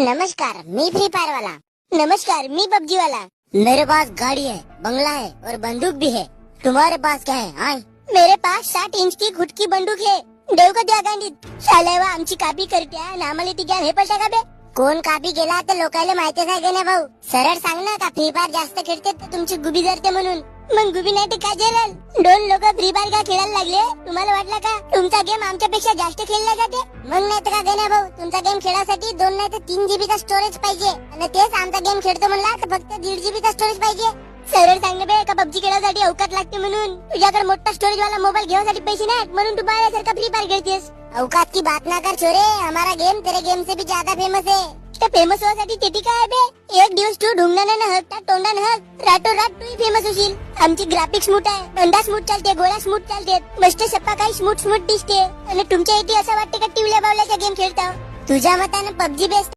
नमस्कार, मैं free fire वाला। नमस्कार, मैं पबजी वाला। मेरे पास गाड़ी है, बंगला है और बंदूक भी है। तुम्हारे पास क्या है? हाँ, मेरे पास 60 इंच की खुद की बंदूक है। देव का द्या गांडीत सालेवा आमची कापी करते आणि आम्हाला ती ज्ञान हे पडतं का बे? कोण कापी गेला तर लोकायला माहितीच आहे का नाही भाऊ? सरळ सांग ना का फ्री फायर जास्त खेळते तर तुमची गुबी धरते म्हणून. मग गुबी नाही तर काय जेलल? दोन लोक फ्री फायर का खेळायला लागले? तुम्हाला वाटलं का तुमचा गेम आमच्यापेक्षा जास्त खेळला जाते? मग नाही तर का गण्या भाऊ, तुमचा गेम खेळासाठी 2 नाही तर 3 GB चा स्टोरेज पाहिजे आणि तेच आमचा गेम खेळतो म्हणला तर फक्त 1.5 GB चा स्टोरेज पाहिजे. सरळ सांग बे, का पबजी खेळासाठी अवकात लागते म्हणून? तुझ्याकडे मोठा स्टोरेज वाला मोबाईल घेण्यासाठी पैसे नाहीत म्हणून तू बाळासारखा फ्री फायर खेळतेस. औकात की बात ना कर छोरे, हमारा गेम तेरे गेम से भी ज्यादा फेमस है. तर फेमस होण्यासाठी तेटी काय आहे बे? एक दिवस तू ढुंगणाने न हकता तोंडाने हक, रातोरात तू फेमस होशील. आमची ग्राफिक्स स्मूथ आहे, अंडा स्मूथ चालते, गोळा स्मूथ चालते, मस्त सप्पा काही स्मूथ दिसते आणि तुमच्या इथे असं वाटते का टिवल्या बावल्याचा गेम खेळता. तुझ्या मताने पबजी बेस्ट